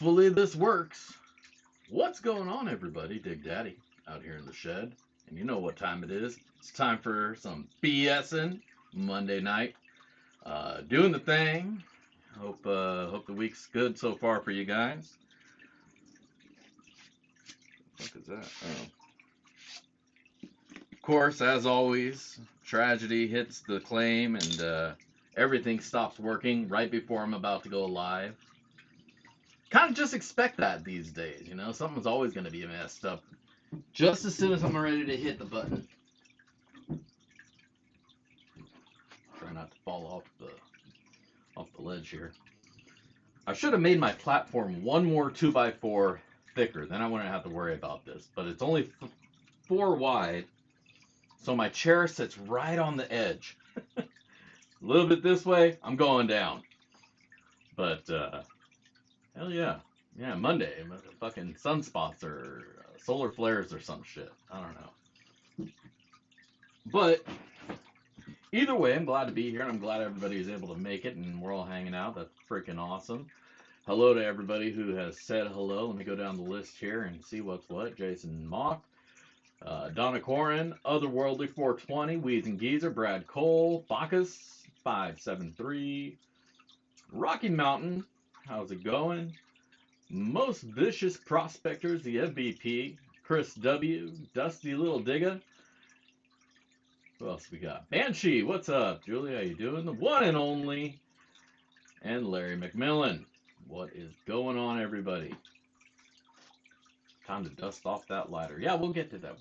Hopefully this works. What's going on, everybody? Dig Daddy out here in the shed. And you know what time it is. It's time for some BSing Monday night. Doing the thing. Hope the week's good so far for you guys. What is that? Oh. Of course, as always, tragedy hits the claim and everything stops working right before I'm about to go live. Kind of just expect that these days, you know? Something's always going to be messed up just as soon as I'm ready to hit the button. Try not to fall off the ledge here. I should have made my platform one more 2x4 thicker. Then I wouldn't have to worry about this. But it's only 4 wide, so my chair sits right on the edge. A little bit this way, I'm going down. But hell yeah, Monday, fucking sunspots or solar flares or some shit. I don't know. But either way, I'm glad to be here, and I'm glad everybody is able to make it, and we're all hanging out. That's freaking awesome. Hello to everybody who has said hello. Let me go down the list here and see what's what. Jason Mock, Donna Corin, Otherworldly 420, Weeds and Geezer, Brad Cole, Bacchus 573, Rocky Mountain, how's it going? Most Vicious Prospectors, the MVP, Chris W, Dusty Little Digga. Who else we got? Banshee, what's up? Julie, how you doing? The one and only. And Larry McMillan. What is going on, everybody? Time to dust off that lighter. Yeah, we'll get to that.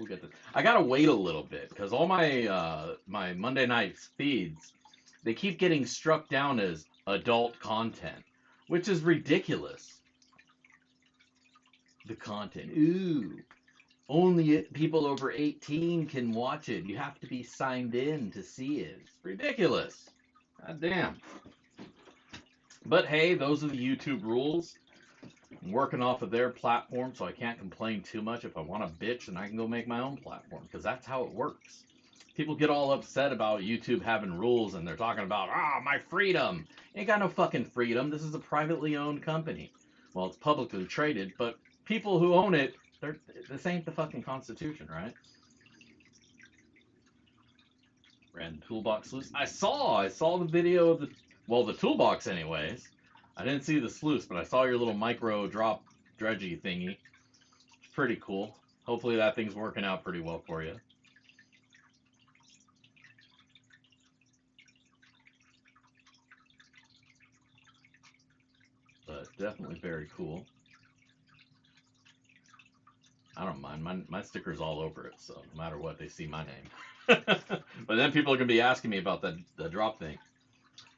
I gotta wait a little bit because all my Monday night feeds, they keep getting struck down as adult content, which is ridiculous. The content, ooh, only people over 18 can watch it. You have to be signed in to see it. It's ridiculous. God damn. But hey, those are the YouTube rules. I'm working off of their platform, so I can't complain too much. If I want to bitch, then I can go make my own platform, because that's how it works. People get all upset about YouTube having rules, and they're talking about, my freedom. You ain't got no fucking freedom. This is a privately owned company. Well, it's publicly traded, but people who own it, this ain't the fucking Constitution, right? Random toolbox loose. I saw the video of the toolbox anyways. I didn't see the sluice, but I saw your little micro drop dredgy thingy. It's pretty cool. Hopefully that thing's working out pretty well for you. But definitely very cool. I don't mind. My sticker's all over it, so no matter what, they see my name. But then people are going to be asking me about the drop thing.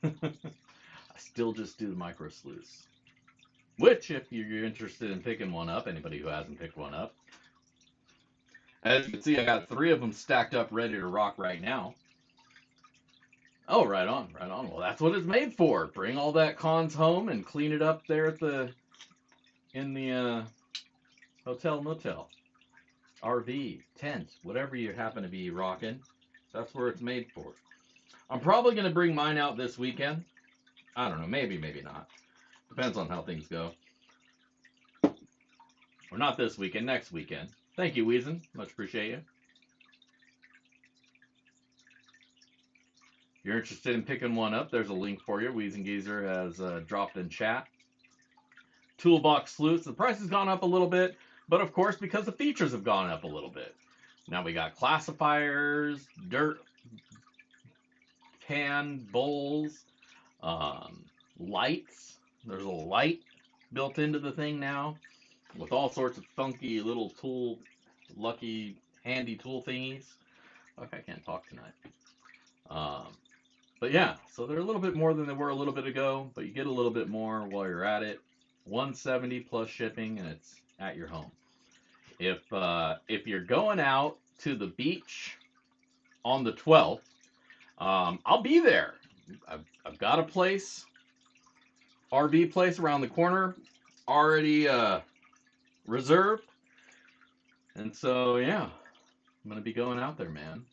I still just do the micro sluice. Which, if you're interested in picking one up, anybody who hasn't picked one up, as you can see, I got 3 of them stacked up ready to rock right now. Oh, right on. Well, that's what it's made for. Bring all that cons home and clean it up there in the hotel, motel, RV, tent, whatever you happen to be rocking. That's where it's made for. I'm probably going to bring mine out this weekend. I don't know. Maybe not. Depends on how things go. Or not this weekend, next weekend. Thank you, Weezen. Much appreciate you. If you're interested in picking one up, there's a link for you. Weezen Geezer has dropped in chat. Toolbox Sleuths. The price has gone up a little bit, but of course, because the features have gone up a little bit. Now we got classifiers, dirt can bowls, lights. There's a light built into the thing now with all sorts of funky little lucky, handy tool thingies. Fuck, I can't talk tonight. But yeah, so they're a little bit more than they were a little bit ago, but you get a little bit more while you're at it. $170 plus shipping, and it's at your home. If you're going out to the beach on the 12th, I'll be there. I've got a place, RV place around the corner, already reserved, and so yeah, I'm gonna be going out there, man.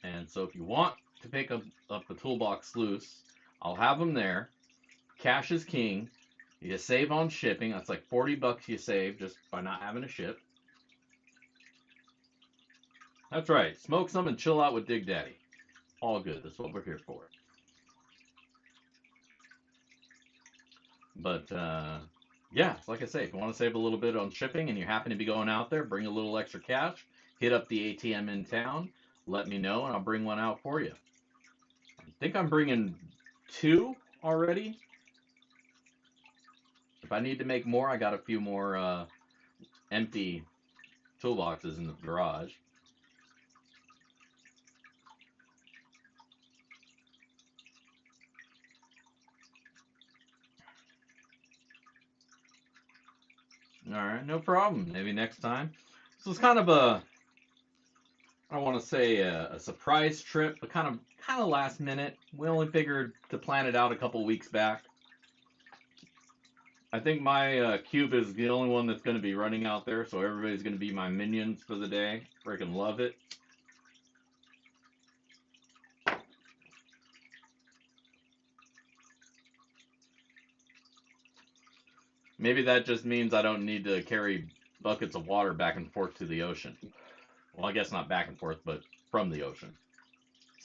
And so if you want to pick up the toolbox loose, I'll have them there. Cash is king. You save on shipping. That's like 40 bucks you save just by not having to ship. That's right. Smoke some and chill out with Dig Daddy. All good. That's what we're here for. But yeah, like I say, if you want to save a little bit on shipping and you happen to be going out there, bring a little extra cash, hit up the ATM in town, let me know, and I'll bring one out for you. I think I'm bringing 2 already. If I need to make more, I got a few more empty toolboxes in the garage. All right, no problem. Maybe next time. So it's kind of a, I don't want to say a surprise trip, but kind of last minute. We only figured to plan it out a couple weeks back. I think my cube is the only one that's going to be running out there, so everybody's going to be my minions for the day. Freaking love it. Maybe that just means I don't need to carry buckets of water back and forth to the ocean. Well, I guess not back and forth, but from the ocean.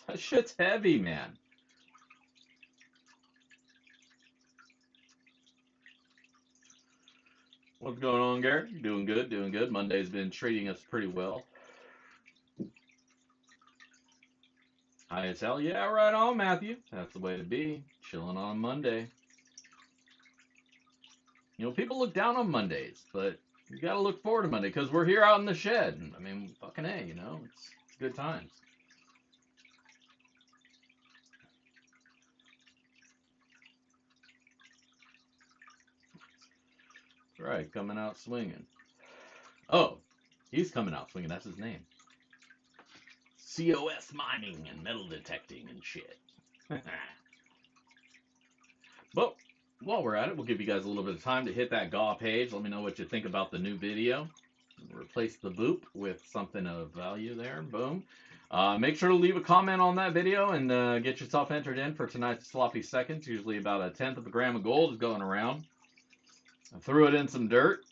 That shit's heavy, man. What's going on, Garrett? Doing good, doing good. Monday's been treating us pretty well. High as hell. Yeah, right on, Matthew. That's the way to be. Chilling on a Monday. You know, people look down on Mondays, but you got to look forward to Monday because we're here out in the shed. I mean, fucking A, you know, it's good times. That's right, coming out swinging. Oh, he's coming out swinging. That's his name. COS mining and metal detecting and shit. But while we're at it, we'll give you guys a little bit of time to hit that GAW page. Let me know what you think about the new video. Replace the boop with something of value there. Boom. Make sure to leave a comment on that video and get yourself entered in for tonight's sloppy seconds. Usually about 1/10 of a gram of gold is going around. I threw it in some dirt,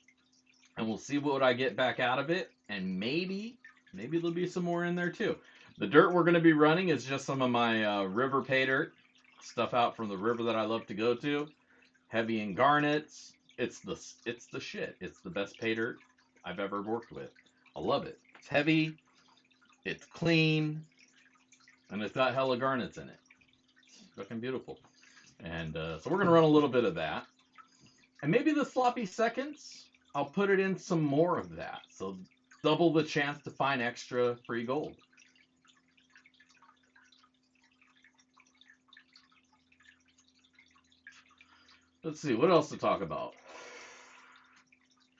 and we'll see what I get back out of it. And maybe there'll be some more in there too. The dirt we're going to be running is just some of my river pay dirt, stuff out from the river that I love to go to. Heavy in garnets. It's the shit. It's the best pay dirt I've ever worked with. I love it. It's heavy, it's clean, and it's got hella garnets in it. It's fucking beautiful. And so we're gonna run a little bit of that, and maybe the sloppy seconds, I'll put it in some more of that. So double the chance to find extra free gold. Let's see, what else to talk about?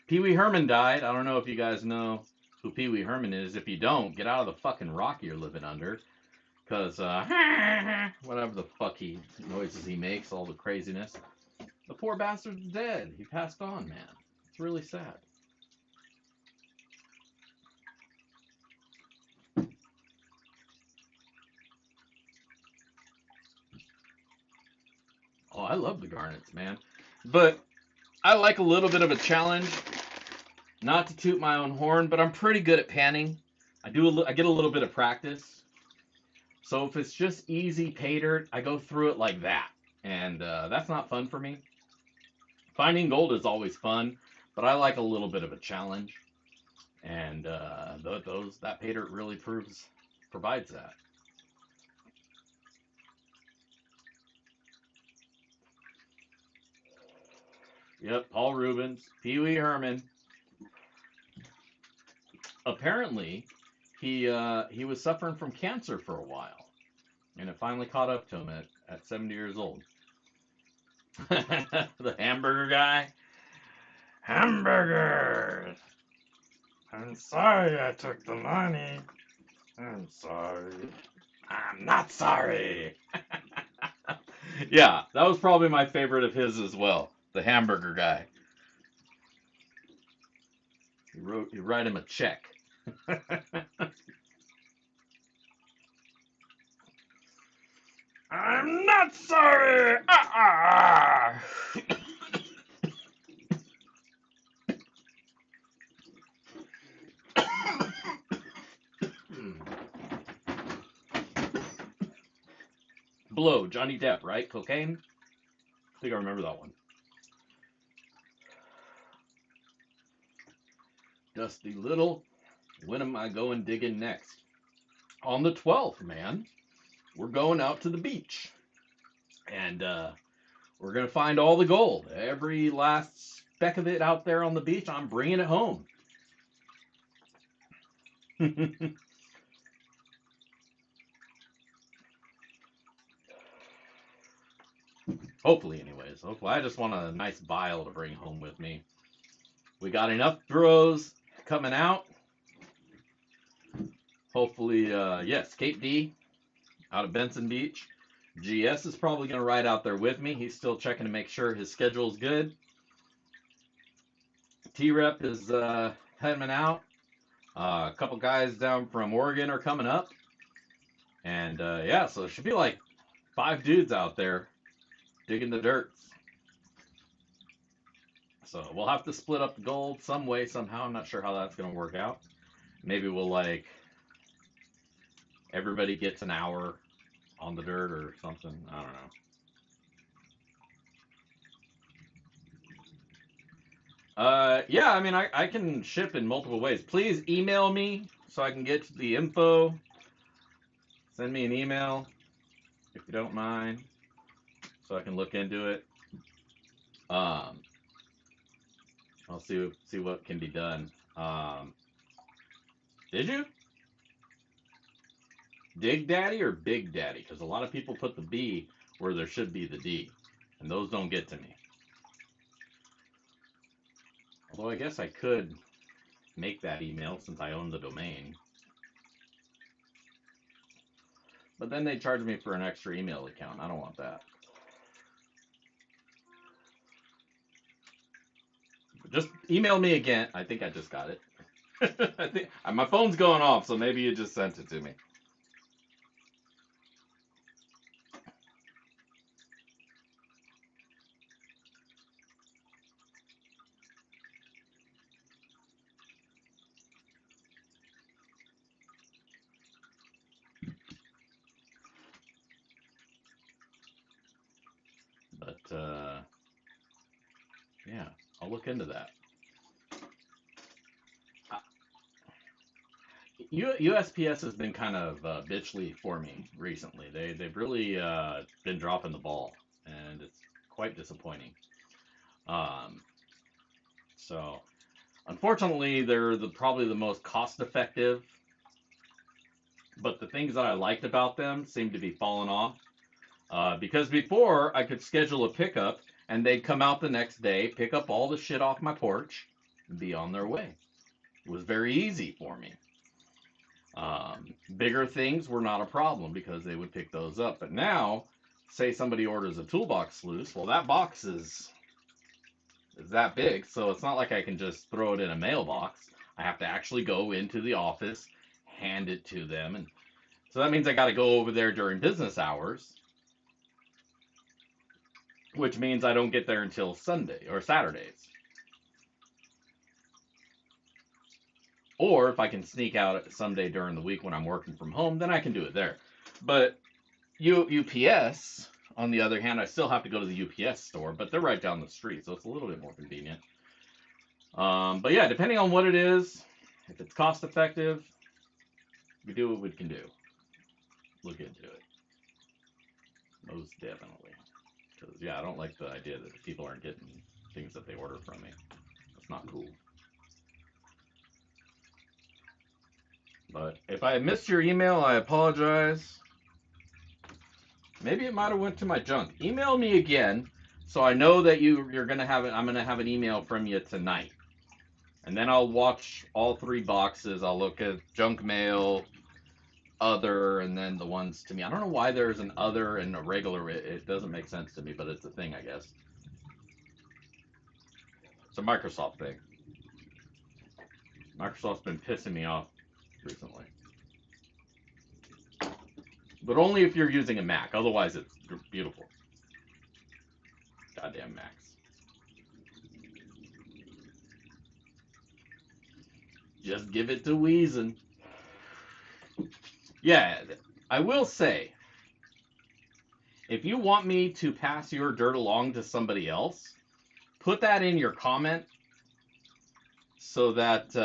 Pee Wee Herman died. I don't know if you guys know who Pee Wee Herman is. If you don't, get out of the fucking rock you're living under. Because, whatever the fuck noises he makes, all the craziness. The poor bastard's dead. He passed on, man. It's really sad. Oh, I love the garnets, man. But I like a little bit of a challenge. Not to toot my own horn, but I'm pretty good at panning. I get a little bit of practice. So if it's just easy pay dirt, I go through it like that. And that's not fun for me. Finding gold is always fun, but I like a little bit of a challenge. And that pay dirt really provides that. Yep, Paul Rubens, Pee Wee Herman. Apparently, he was suffering from cancer for a while, and it finally caught up to him at 70 years old. The hamburger guy. Hamburgers. I'm sorry I took the money. I'm sorry. I'm not sorry. Yeah, that was probably my favorite of his as well. The hamburger guy. You write him a check. I'm not sorry. Blow, Johnny Depp, right? Cocaine? I think I remember that one. Dusty Little, when am I going digging next? On the 12th, man. We're going out to the beach. And we're going to find all the gold. Every last speck of it out there on the beach, I'm bringing it home. Hopefully, anyways. Hopefully, I just want a nice bile to bring home with me. We got enough throws coming out. Hopefully, yes, Cape D out of Benson Beach. GS is probably going to ride out there with me. He's still checking to make sure his schedule's good. T-Rep is heading out. A couple guys down from Oregon are coming up. And yeah, so it should be like 5 dudes out there digging the dirt. So we'll have to split up the gold some way, somehow. I'm not sure how that's going to work out. Maybe we'll like everybody gets an hour on the dirt or something. I don't know. Yeah, I mean, I can ship in multiple ways. Please email me so I can get the info. Send me an email if you don't mind, so I can look into it. I'll see what can be done. Did you? Dig Daddy or Big Daddy? Because a lot of people put the B where there should be the D, and those don't get to me. Although I guess I could make that email since I own the domain. But then they charge me for an extra email account. I don't want that. Just email me again. I think I just got it. I think my phone's going off, so maybe you just sent it to me. But yeah, I'll look into that. USPS has been kind of bitchly for me recently. They've really been dropping the ball, and it's quite disappointing. So unfortunately, they're probably the most cost effective, but the things that I liked about them seem to be falling off. Because before I could schedule a pickup and they'd come out the next day, pick up all the shit off my porch, and be on their way. It was very easy for me. Bigger things were not a problem because they would pick those up. But now, say somebody orders a toolbox sluice, well, that box is that big, so it's not like I can just throw it in a mailbox. I have to actually go into the office, hand it to them, and so that means I got to go over there during business hours, which means I don't get there until Sunday or Saturdays. Or if I can sneak out someday during the week when I'm working from home, then I can do it there. But UPS, on the other hand, I still have to go to the UPS store, but they're right down the street, so it's a little bit more convenient. But yeah, depending on what it is, if it's cost effective, we do what we can do. Look into it. Most definitely. Because, yeah, I don't like the idea that people aren't getting things that they order from me. That's not cool. But if I missed your email, I apologize. Maybe it might have went to my junk. Email me again so I know that you're gonna have it. I'm gonna have an email from you tonight, and then I'll watch all 3 boxes. I'll look at junk mail, other, and then the ones to me. I don't know why there's an other and a regular. It doesn't make sense to me, but it's a thing, I guess. It's a Microsoft thing. Microsoft's been pissing me off recently. But only if you're using a Mac. Otherwise, it's beautiful. Goddamn Macs. Just give it to Weezin. Yeah, I will say, If you want me to pass your dirt along to somebody else, put that in your comment so that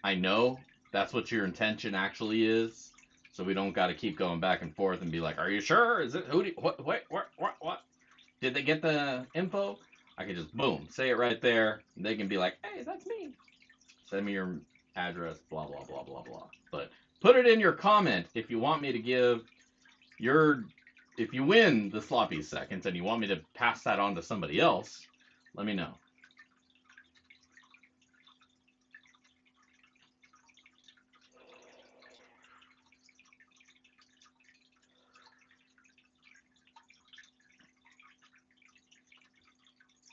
I know that's what your intention actually is. So we don't got to keep going back and forth and be like, "Are you sure? Is it who? Do you, what? Did they get the info?" I can just boom say it right there. And they can be like, "Hey, that's me. Send me your address." Blah blah blah blah blah. But put it in your comment if you want me to give your if you win the sloppy seconds and you want me to pass that on to somebody else. Let me know.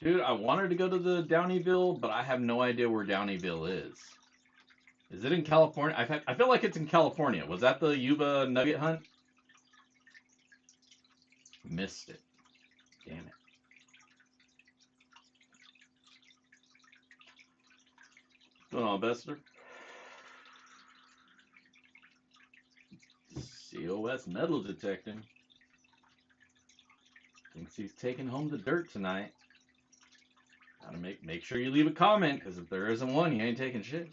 Dude, I wanted to go to the Downeyville, but I have no idea where Downeyville is. Is it in California? I feel like it's in California. Was that the Yuba Nugget hunt? Missed it. Damn it. What's going on, Bester? COS metal detecting. Thinks he's taking home the dirt tonight. Gotta make sure you leave a comment, because if there isn't one, you ain't taking shit.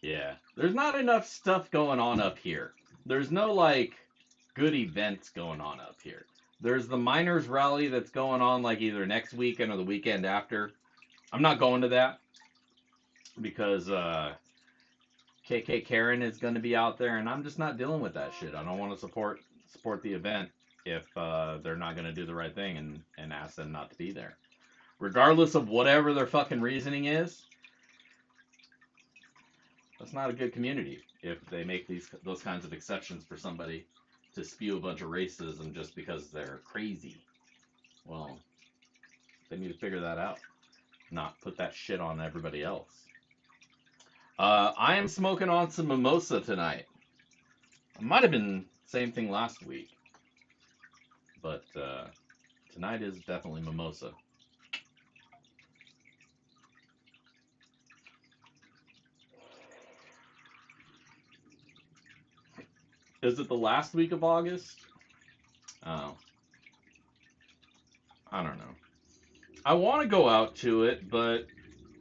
Yeah, there's not enough stuff going on up here. There's no like good events going on up here. There's the miners rally that's going on like either next weekend or the weekend after. I'm not going to that because KK Karen is going to be out there, and I'm just not dealing with that shit. I don't want to support the event if they're not going to do the right thing and ask them not to be there, regardless of whatever their fucking reasoning is. That's not a good community if they make those kinds of exceptions for somebody to spew a bunch of racism just because they're crazy. Well, they need to figure that out, not put that shit on everybody else. I am smoking on some mimosa tonight. It might have been same thing last week, but tonight is definitely mimosa. Is it the last week of August? Oh, I don't know. I want to go out to it, but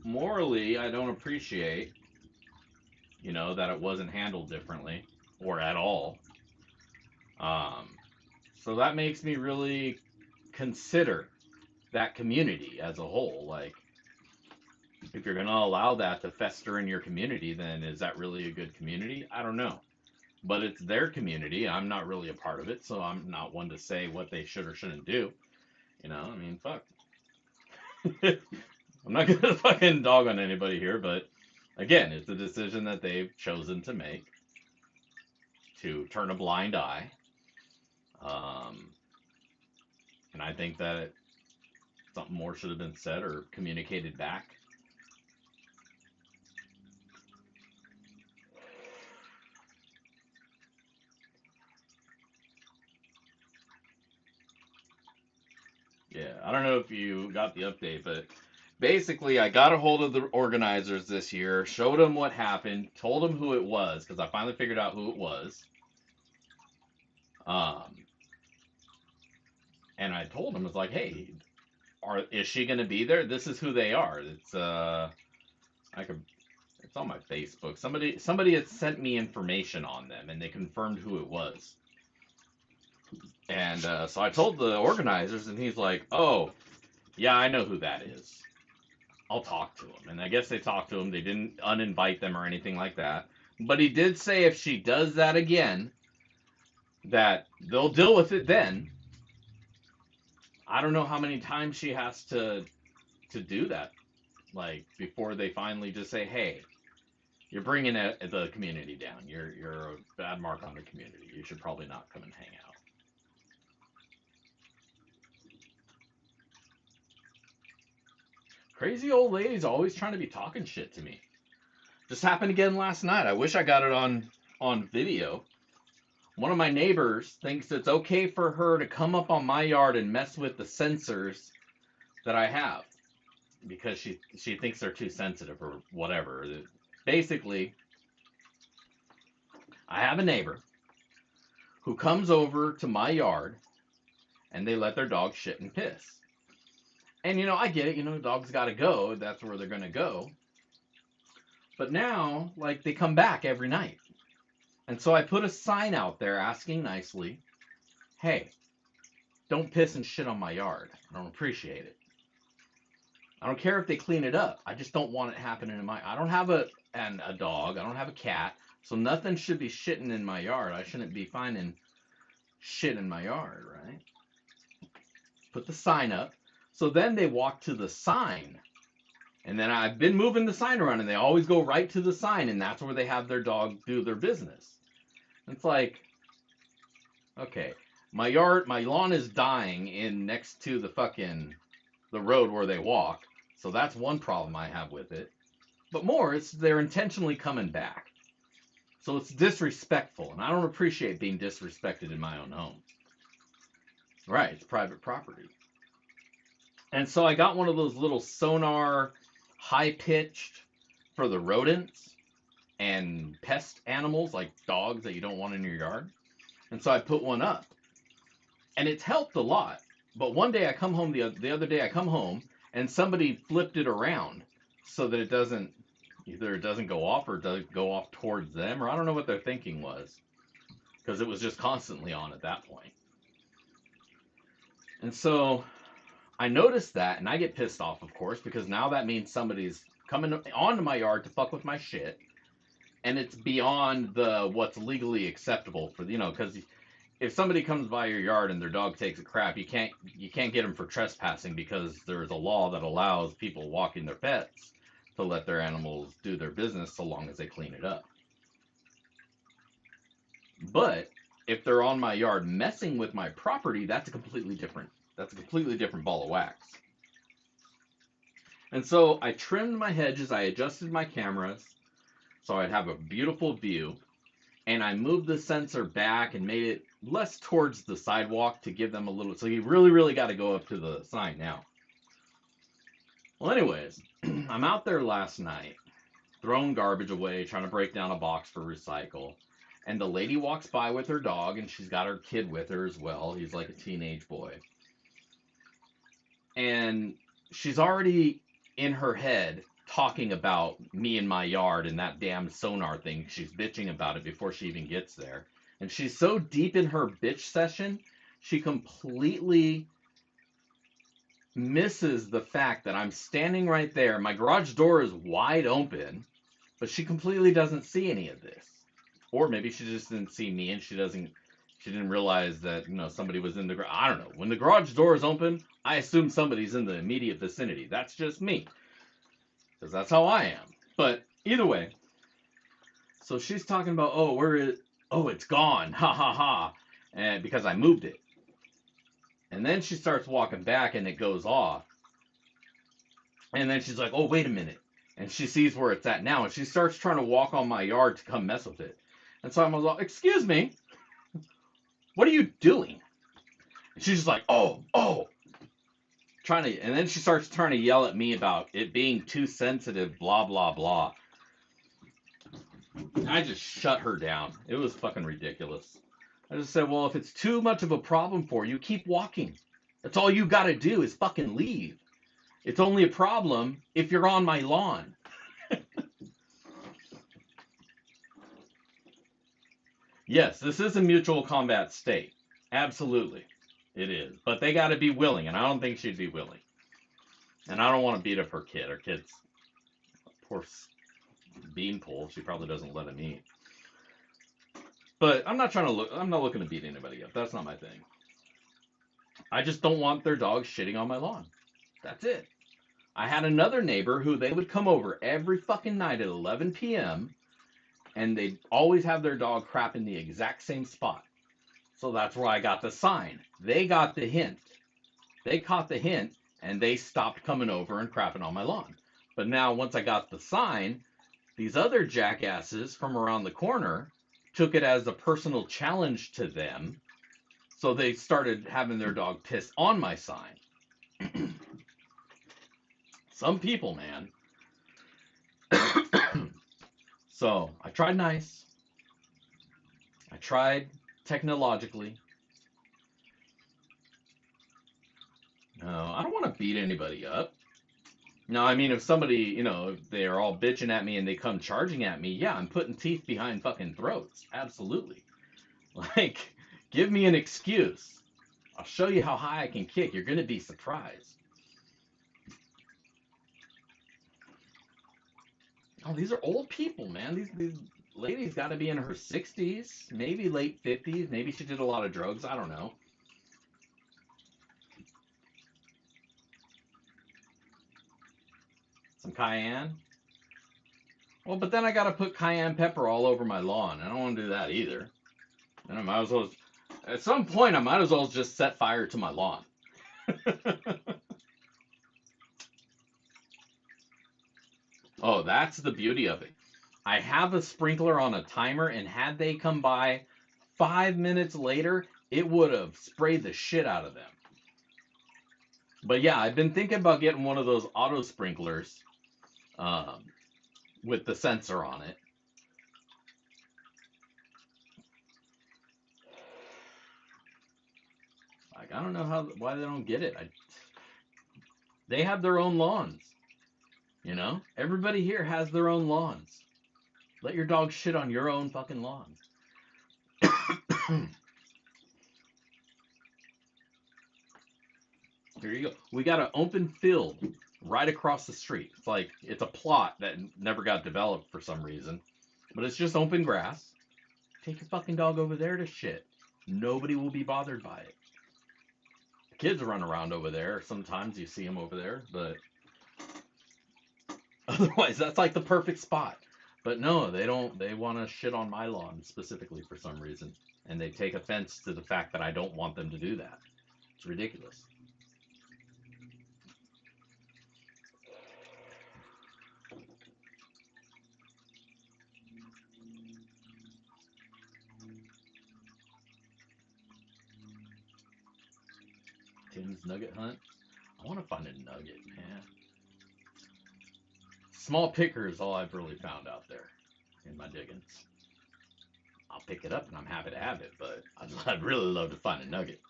morally, I don't appreciate, that it wasn't handled differently or at all. Um, so that makes me really consider that community as a whole. Like, if you're going to allow that to fester in your community, then is that really a good community? I don't know. But it's their community. I'm not really a part of it, so I'm not one to say what they should or shouldn't do. I mean, fuck. I'm not gonna fucking dog on anybody here, but again, it's a decision that they've chosen to make to turn a blind eye. Um, and I think that something more should have been said or communicated back. Yeah, I don't know if you got the update, but basically, I got a hold of the organizers this year, showed them what happened, told them who it was, because I finally figured out who it was. Um, and I told them, it's like, hey, is she going to be there? This is who they are. It's it's on my Facebook. Somebody had sent me information on them, and they confirmed who it was. And so I told the organizers, and he's like, "Oh, yeah, I know who that is. I'll talk to him." And I guess they talked to him. They didn't uninvite them or anything like that. But he did say if she does that again, that they'll deal with it then. I don't know how many times she has to do that, like before they finally just say, "Hey, you're bringing the community down. You're a bad mark on the community. You should probably not come and hang out." Crazy old lady's always trying to be talking shit to me. Just happened again last night. I wish I got it on video. One of my neighbors thinks it's okay for her to come up on my yard and mess with the sensors that I have because she thinks they're too sensitive or whatever. Basically, I have a neighbor who comes over to my yard and they let their dog shit and piss. And I get it, dogs gotta go, that's where they're gonna go. But now, like, they come back every night. And so I put a sign out there asking nicely, hey, don't piss and shit on my yard. I don't appreciate it. I don't care if they clean it up. I just don't want it happening in my. I don't have a dog. I don't have a cat. So nothing should be shitting in my yard. I shouldn't be finding shit in my yard, right? Put the sign up. So then they walk to the sign. And then I've been moving the sign around and they always go right to the sign and that's where they have their dog do their business. It's like, okay, my lawn is dying in next to the road where they walk. So that's one problem I have with it. But more, it's they're intentionally coming back. So it's disrespectful, and I don't appreciate being disrespected in my own home. Right, it's private property. And so I got one of those little sonar, high-pitched for the rodents and pest animals, like dogs that you don't want in your yard. And so I put one up. And it's helped a lot. But one day I come home, the other day I come home, and somebody flipped it around so that it doesn't go off or does go off towards them, or I don't know what their thinking was, because it was just constantly on at that point. And so I noticed that, and I get pissed off, of course, because now that means somebody's coming onto my yard to fuck with my shit, and it's beyond what's legally acceptable for because if somebody comes by your yard and their dog takes a crap, you can't get them for trespassing because there's a law that allows people walking their pets to let their animals do their business so long as they clean it up. But if they're on my yard messing with my property, that's a completely different ball of wax. And so I trimmed my hedges, I adjusted my cameras so I'd have a beautiful view, and I moved the sensor back and made it less towards the sidewalk to give them a little. So you really, really got to go up to the sign now. Well, anyways, I'm out there last night, throwing garbage away, trying to break down a box for recycle. And the lady walks by with her dog, and she's got her kid with her as well. He's like a teenage boy. And she's already in her head talking about me and my yard and that damn sonar thing. She's bitching about it before she even gets there. And she's so deep in her bitch session, she completely misses the fact that I'm standing right there. My garage door is wide open, but she completely doesn't see any of this. Or maybe she just didn't see me and she didn't realize that, somebody was in the garage. I don't know. When the garage door is open, I assume somebody's in the immediate vicinity. That's just me. Because that's how I am. But either way, so she's talking about, it's gone. Ha ha ha. And because I moved it. And then she starts walking back and it goes off. And then she's like, oh, wait a minute. And she sees where it's at now. And she starts trying to walk on my yard to come mess with it. And so I'm like, excuse me. What are you doing? And she's just like, oh. And then she starts trying to yell at me about it being too sensitive, blah, blah, blah. I just shut her down. It was fucking ridiculous. I just said, well, if it's too much of a problem for you, keep walking. That's all you got to do is fucking leave. It's only a problem if you're on my lawn. Yes, this is a mutual combat state. Absolutely. It is. But they got to be willing, and I don't think she'd be willing. And I don't want to beat up her kid. Her kid's a poor beanpole. She probably doesn't let him eat. But I'm not looking to beat anybody up. That's not my thing. I just don't want their dog shitting on my lawn. That's it. I had another neighbor who they would come over every fucking night at 11 p.m. and they'd always have their dog crap in the exact same spot. So that's where I got the sign. They got the hint. They caught the hint and they stopped coming over and crapping on my lawn. But now once I got the sign, these other jackasses from around the corner took it as a personal challenge to them. So they started having their dog piss on my sign. Some people, man. So I tried nice. tried technologically. No, I don't want to beat anybody up. No, I mean, if somebody, if they're all bitching at me and they come charging at me, yeah, I'm putting teeth behind fucking throats. Absolutely. Like, give me an excuse. I'll show you how high I can kick. You're going to be surprised. Oh, these are old people, man. These ladies got to be in her 60s, maybe late 50s. Maybe she did a lot of drugs. I don't know. Some cayenne. Well, but then I got to put cayenne pepper all over my lawn. I don't want to do that either. And I might as well, at some point, I might as well just set fire to my lawn. Oh, that's the beauty of it. I have a sprinkler on a timer, and had they come by 5 minutes later, it would have sprayed the shit out of them. But yeah, I've been thinking about getting one of those auto sprinklers um, with the sensor on it. Like, I don't know why they don't get it. They have their own lawns. Everybody here has their own lawns. Let your dog shit on your own fucking lawn. Here you go. We got an open field right across the street. It's a plot that never got developed for some reason, but it's just open grass. Take your fucking dog over there to shit. Nobody will be bothered by it. The kids run around over there. Sometimes you see them over there, but otherwise that's like the perfect spot. But no, they don't. They want to shit on my lawn specifically for some reason, and they take offense to the fact that I don't want them to do that. It's ridiculous. Tim's Nugget Hunt. I want to find a nugget, man. Small picker is all I've really found out there in my diggings. I'll pick it up and I'm happy to have it, but I'd really love to find a nugget.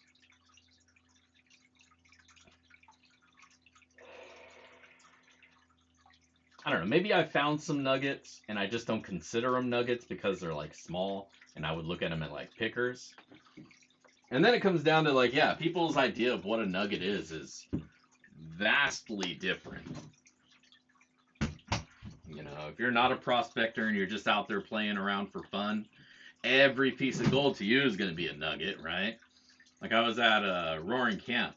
I don't know. Maybe I found some nuggets and I just don't consider them nuggets because they're like small and I would look at them at like pickers. And then it comes down to like, yeah, people's idea of what a nugget is vastly different. If you're not a prospector and you're just out there playing around for fun, every piece of gold to you is going to be a nugget, right? Like I was at a Roaring Camp,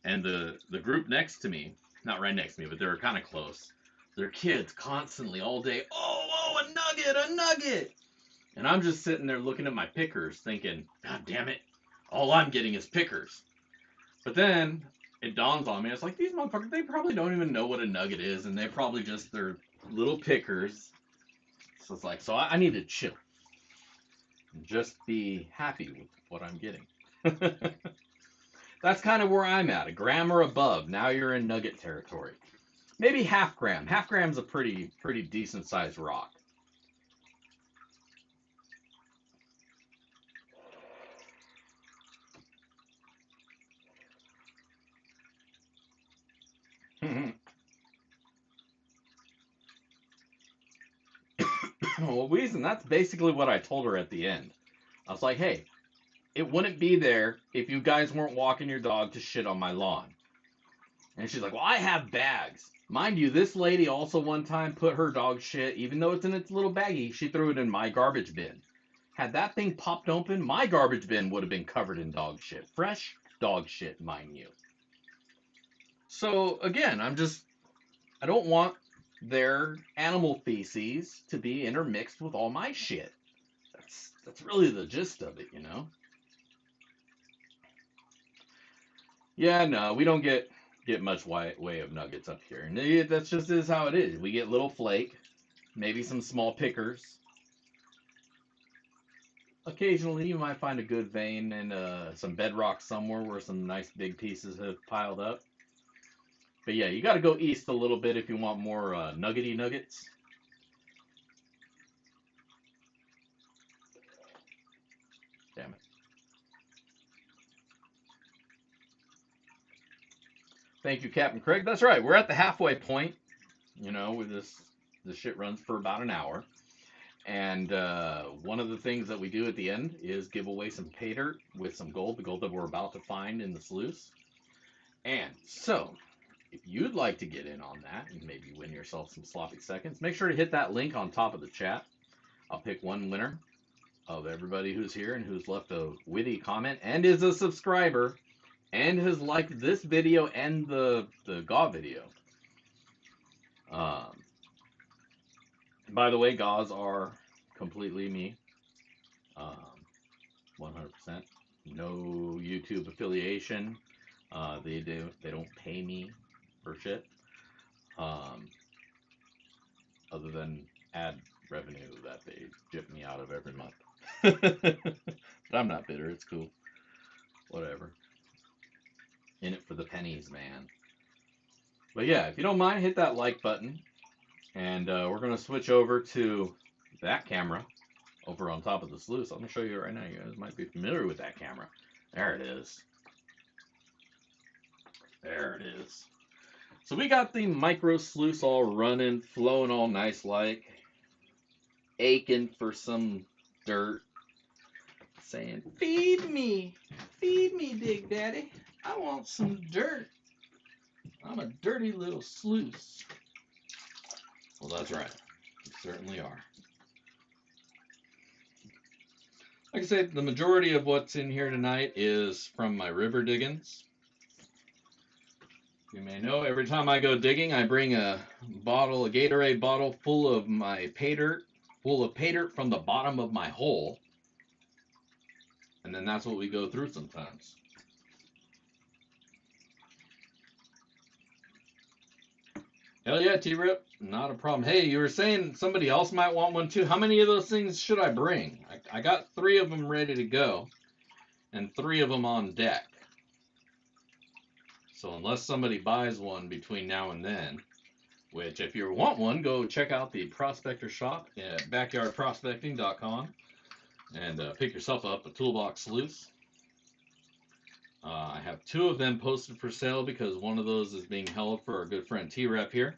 and the group next to me, not right next to me, but they were kind of close. Their kids constantly all day, oh, a nugget. And I'm just sitting there looking at my pickers thinking, God damn it, all I'm getting is pickers. But then it dawns on me, it's like, these motherfuckers, they probably don't even know what a nugget is, and they probably just, they're little pickers. So it's like, so I need to chill and just be happy with what I'm getting. That's kind of where I'm at, a gram or above. Now you're in nugget territory. Maybe half gram. Half gram's a pretty decent sized rock. Well, Weezen, that's basically what I told her at the end. I was like, hey, it wouldn't be there if you guys weren't walking your dog to shit on my lawn. And she's like, well, I have bags. Mind you, this lady also one time put her dog shit, even though it's in its little baggie, she threw it in my garbage bin. Had that thing popped open, my garbage bin would have been covered in dog shit. Fresh dog shit, mind you. So, again, I don't want their animal feces to be intermixed with all my shit. That's really the gist of it, Yeah, no, we don't get much way of nuggets up here. And that's just is how it is. We get little flake, maybe some small pickers. Occasionally, you might find a good vein and some bedrock somewhere where some nice big pieces have piled up. But yeah, you got to go east a little bit if you want more nuggety nuggets. Thank you, Captain Craig. That's right. We're at the halfway point. You know, with this shit runs for about an hour. And one of the things that we do at the end is give away some pay dirt with some gold, the gold that we're about to find in the sluice. And so, if you'd like to get in on that and maybe win yourself some sloppy seconds, make sure to hit that link on top of the chat. I'll pick one winner of everybody who's here and who's left a witty comment and is a subscriber and has liked this video and the GAW video. By the way, GAWs are completely me. 100%. No YouTube affiliation. They don't pay me for shit. Other than ad revenue that they jip me out of every month. But I'm not bitter. It's cool. Whatever. In it for the pennies, man. But yeah, if you don't mind, hit that like button. And we're going to switch over to that camera over on top of the sluice. I'm going to show you right now. You guys might be familiar with that camera. There it is. There it is. So we got the micro sluice all running, flowing all nice like, aching for some dirt, saying, feed me, Big Daddy. I want some dirt. I'm a dirty little sluice. Well, that's right. You certainly are. Like I said, the majority of what's in here tonight is from my river diggings. You may know, every time I go digging, I bring a Gatorade bottle full of my pay dirt, from the bottom of my hole. And then that's what we go through sometimes. Hell yeah, T-Rip. Not a problem. Hey, you were saying somebody else might want one too. How many of those things should I bring? I got 3 of them ready to go and 3 of them on deck. So unless somebody buys one between now and then, which if you want one, go check out the Prospector shop at backyardprospecting.com and pick yourself up a toolbox sluice. I have 2 of them posted for sale because one of those is being held for our good friend T-Rep here.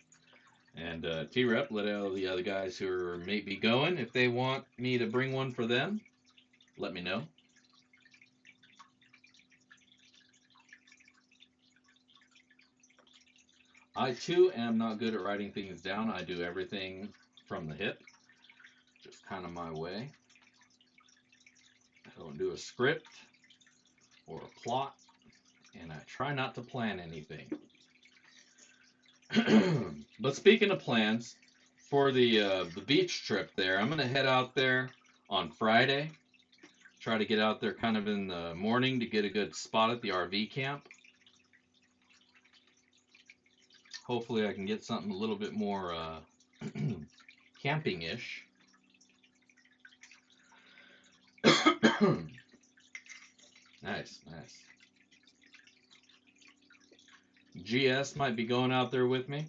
And T-Rep, let all the other guys who are maybe going, if they want me to bring one for them, let me know. I too am not good at writing things down. I do everything from the hip, just kind of my way. I don't do a script or a plot, and I try not to plan anything. But speaking of plans, for the beach trip there, I'm gonna head out there on Friday. Try to get out there kind of in the morning to get a good spot at the RV camp. Hopefully I can get something a little bit more camping-ish. Nice, nice. GS might be going out there with me.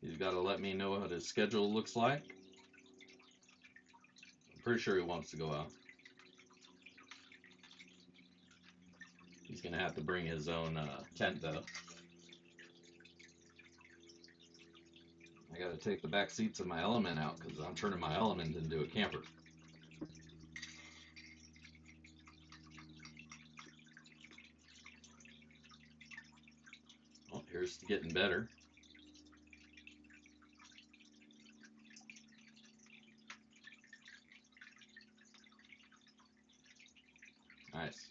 He's got to let me know what his schedule looks like. I'm pretty sure he wants to go out. He's going to have to bring his own tent, though. I got to take the back seats of my Element out because I'm turning my Element into a camper. Oh, here's getting better. Nice.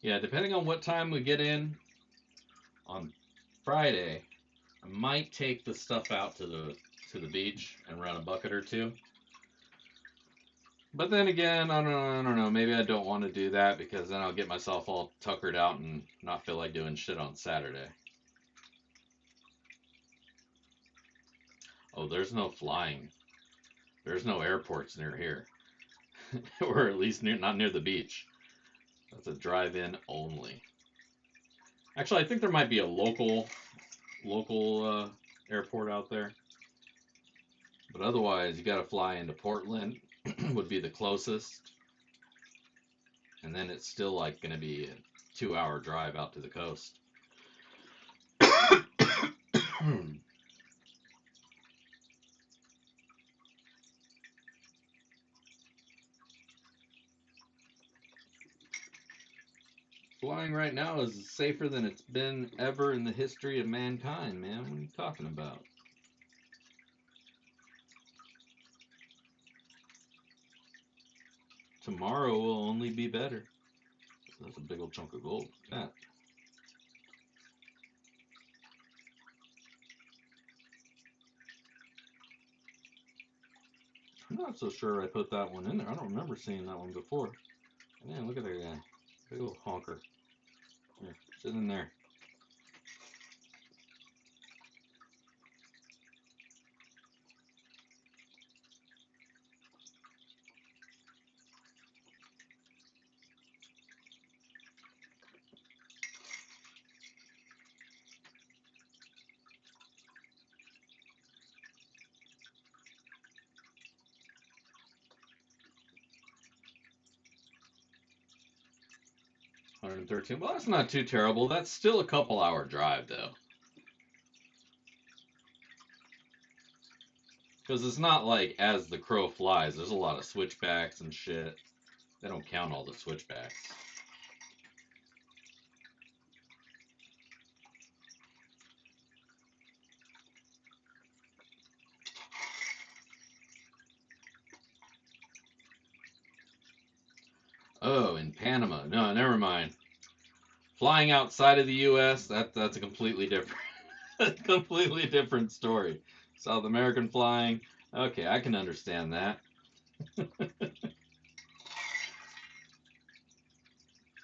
Yeah, depending on what time we get in on Friday, I might take the stuff out to the beach and run a bucket or 2. But then again, I don't know. Maybe I don't want to do that because then I'll get myself all tuckered out and not feel like doing shit on Saturday. Oh, there's no flying. There's no airports near here. Or at least not near the beach. That's a drive-in only. Actually, I think there might be a local airport out there. But otherwise, you got to fly into Portland, would be the closest. and then it's still like going to be a 2-hour drive out to the coast. Flying right now is safer than it's been ever in the history of mankind, man. What are you talking about? Tomorrow will only be better. So that's a big old chunk of gold. That. I'm not so sure I put that one in there. I don't remember seeing that one before. Man, look at that guy. Big old honker. Here, sit in there. $113. Well, that's not too terrible. That's still a couple-hour drive, though. Because it's not like as the crow flies. There's a lot of switchbacks and shit. They don't count all the switchbacks. Oh, in Panama. No, never mind. Flying outside of the U.S., that's a completely different story. South American flying, okay, I can understand that.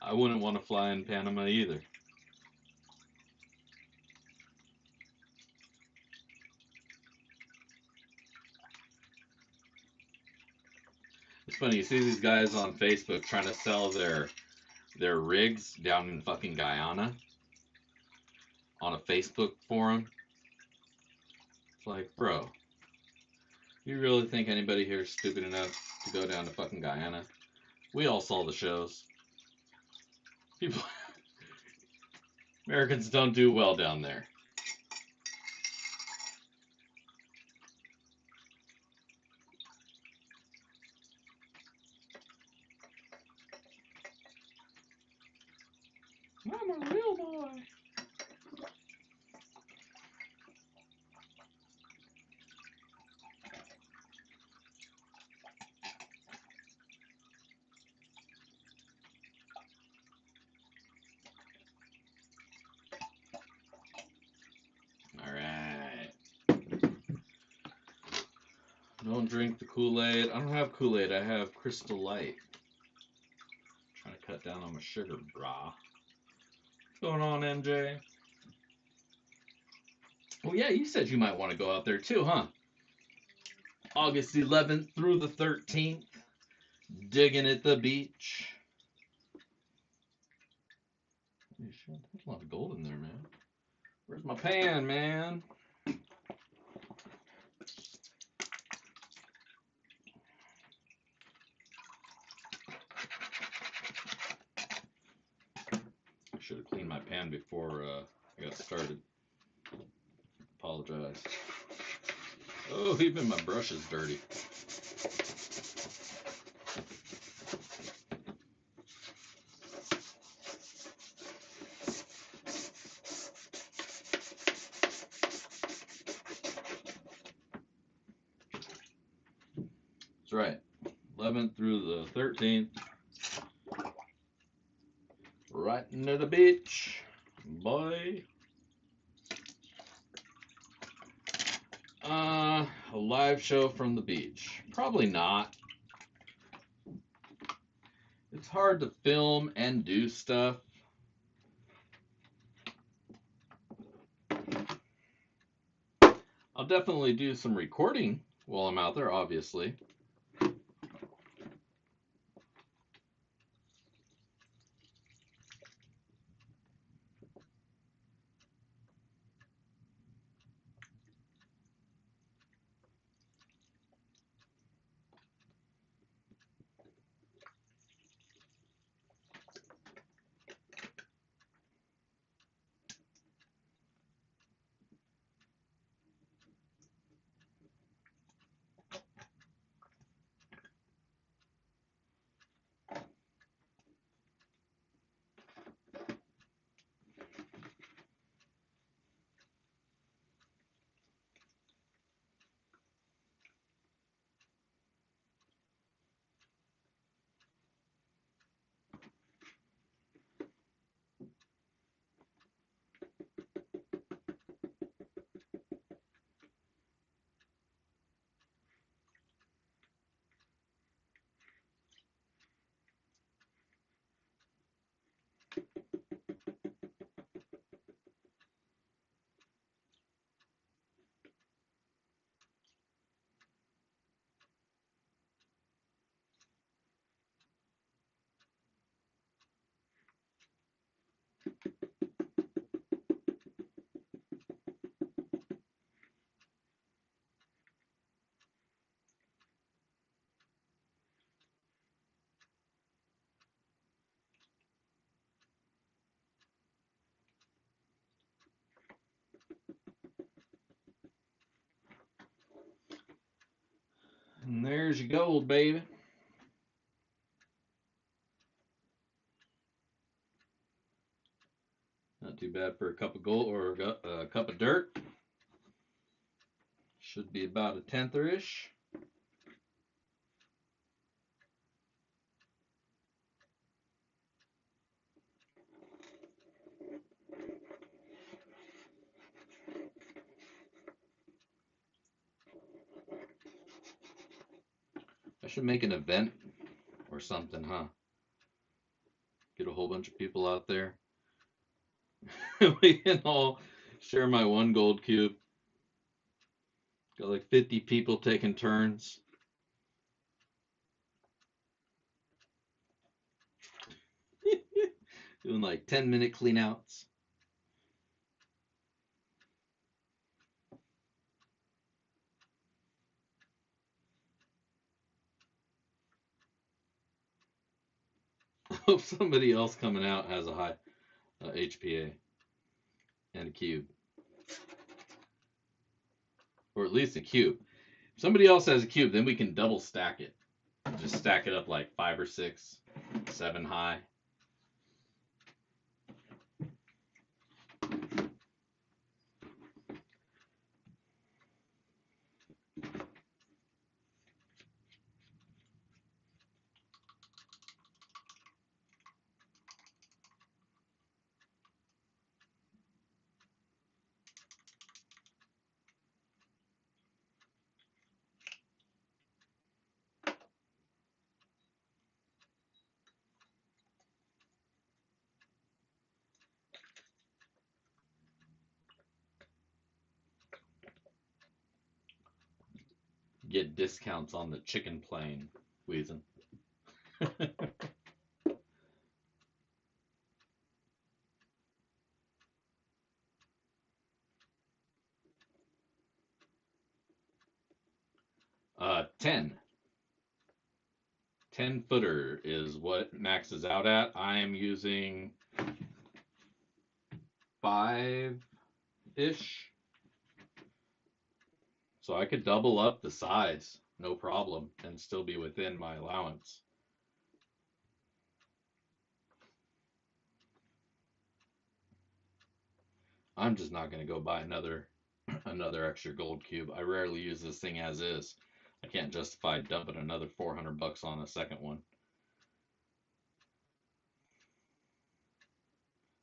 I wouldn't want to fly in Panama either. It's funny, you see these guys on Facebook trying to sell their rigs down in fucking Guyana on a Facebook forum. It's like, bro, you really think anybody here is stupid enough to go down to fucking Guyana? We all saw the shows. People, Americans don't do well down there. I'm a real boy. Alright. Don't drink the Kool-Aid. I don't have Kool-Aid. I have Crystal Light. Trying to cut down on my sugar, brah. What's going on, MJ? Oh, yeah, you said you might want to go out there too, huh? August 11th through the 13th. Digging at the beach. Holy shit, there's a lot of gold in there, man. Where's my pan, man? I should have cleaned my pan before I got started. Apologize. Oh, even my brush is dirty. That's right. 11th through the 13th. Right into the beach, boy. A live show from the beach. Probably not. It's hard to film and do stuff. I'll definitely do some recording while I'm out there, obviously. And there's your gold, baby. Not too bad for a cup of gold or a cup of dirt. Should be about a tenth-ish. I should make an event or something, huh? Get a whole bunch of people out there. We can all share my one gold cube. Got like 50 people taking turns. Doing like 10-minute cleanouts. I hope somebody else coming out has a high HPA and a cube. Or at least a cube. If somebody else has a cube, then we can double stack it. Just stack it up like 5 or 6, 7 high. Get discounts on the chicken plane, Weezin. 10. 10-footer is what maxes out at. I am using 5-ish. So I could double up the size, no problem, and still be within my allowance. I'm just not going to go buy another extra gold cube. I rarely use this thing as is. I can't justify dumping another $400 on a second one.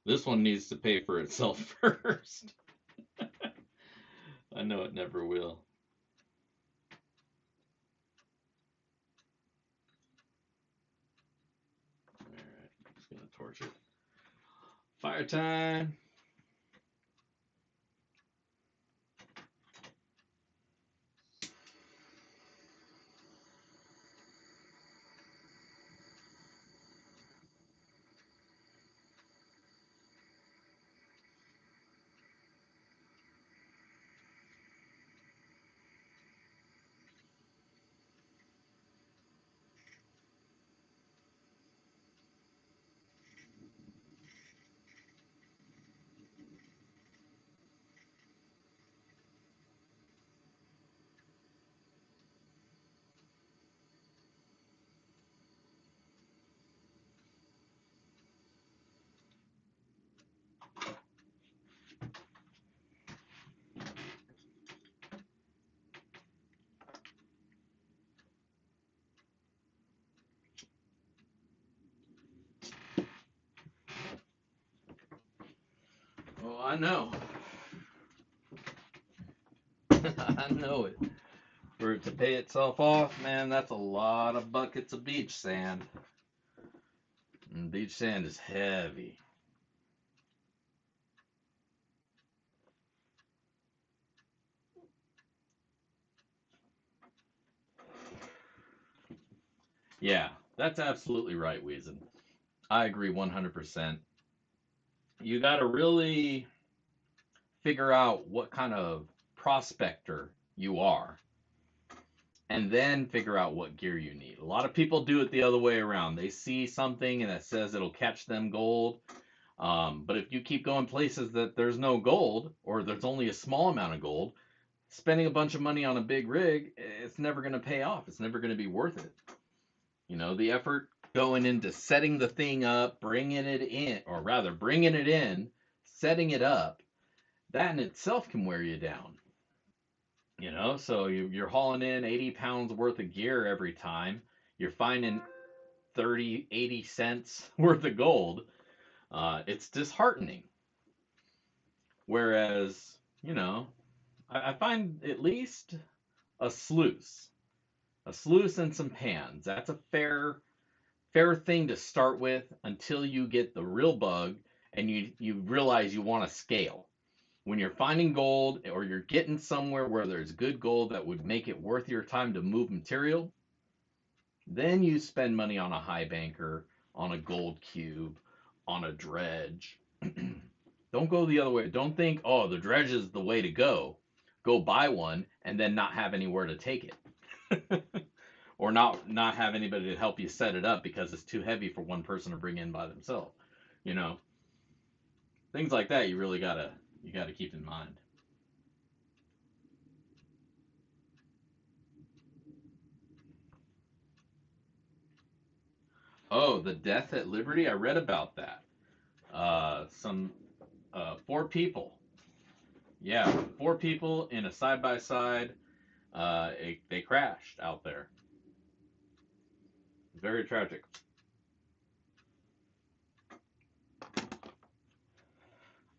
This one needs to pay for itself first. I know it never will. Alright, just gonna torch it. Fire time. Oh, I know. I know it. For it to pay itself off, man, that's a lot of buckets of beach sand. And beach sand is heavy. Yeah, that's absolutely right, Weezin. I agree 100%. you got to really figure out what kind of prospector you are and then figure out what gear you need. A lot of people do it the other way around. They see something and that says it'll catch them gold. But if you keep going places that there's no gold or there's only a small amount of gold, spending a bunch of money on a big rig, it's never going to pay off. It's never going to be worth it. You know, the effort going into setting the thing up, bringing it in, or rather bringing it in, setting it up, that in itself can wear you down. You know, so you're hauling in 80 pounds worth of gear every time. You're finding 30, 80 cents worth of gold. It's disheartening. Whereas, you know, I find at least a sluice, a sluice and some pans. That's a fair thing to start with until you get the real bug and you realize you want to scale. When you're finding gold or you're getting somewhere where there's good gold that would make it worth your time to move material, then you spend money on a high banker, on a gold cube, on a dredge. Don't go the other way. Don't think, oh, the dredge is the way to go. Go buy one and then not have anywhere to take it. Or not have anybody to help you set it up because it's too heavy for one person to bring in by themselves. You know, things like that you gotta keep in mind. Oh, the death at Liberty. I read about that. Some four people. Yeah, four people in a side by side. They crashed out there. Very tragic.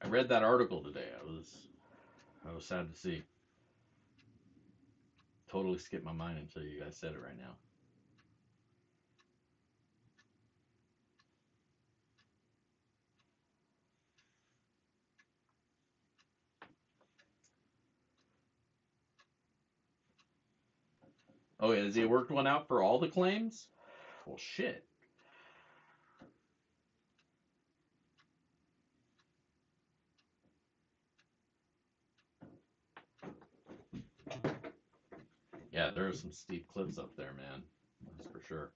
I read that article today. I was sad to see. Totally skipped my mind until you guys said it right now. Oh, yeah, has he worked one out for all the claims? Well, shit. Yeah, there are some steep cliffs up there, man. That's for sure.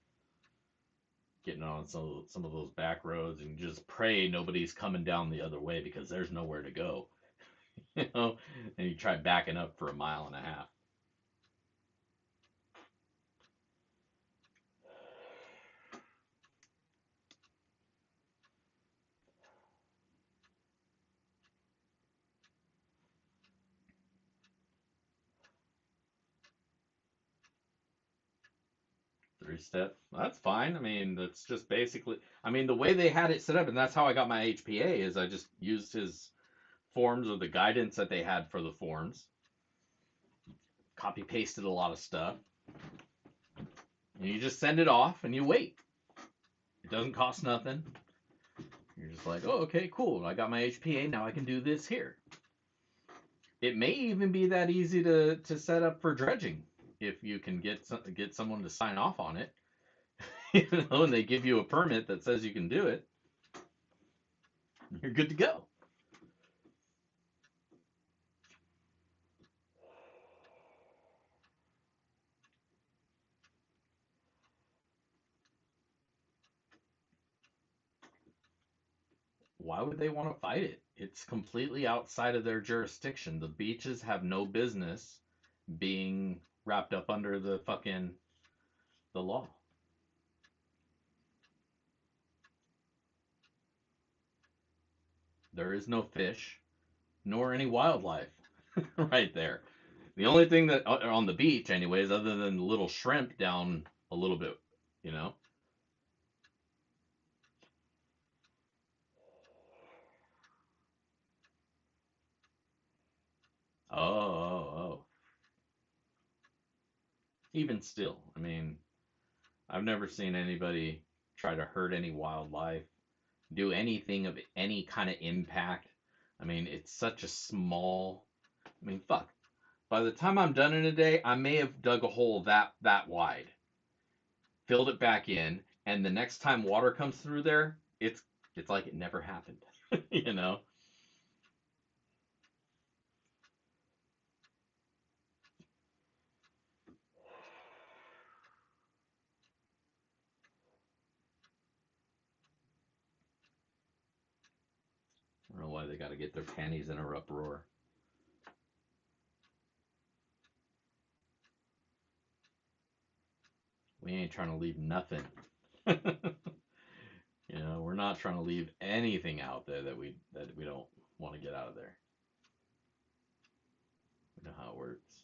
Getting on some of those back roads and just pray nobody's coming down the other way because there's nowhere to go. You know, and you try backing up for a mile and a half. Three step. That's fine. I mean, that's just basically. I mean, the way they had it set up, and that's how I got my HPA. Is I just used his forms or the guidance that they had for the forms. Copy pasted a lot of stuff, and you just send it off and you wait. It doesn't cost nothing. You're just like, oh, okay, cool. I got my HPA. Now I can do this here. It may even be that easy to set up for dredging if you can get someone to sign off on it. You know, and they give you a permit that says you can do it. You're good to go. Why would they want to fight it? It's completely outside of their jurisdiction. The beaches have no business being wrapped up under the law. There is no fish nor any wildlife right there. The only thing that on the beach, anyways, other than the little shrimp down a little bit, you know. Oh, oh, oh. Even still, I mean, I've never seen anybody try to hurt any wildlife, do anything of any kind of impact. I mean, it's such a small. I mean, fuck. By the time I'm done in a day, I may have dug a hole that wide, filled it back in, and the next time water comes through there, it's like it never happened. you know. I don't know why they got to get their panties in a uproar. We ain't trying to leave nothing. You know, we're not trying to leave anything out there that we don't want to get out of there. We know how it works.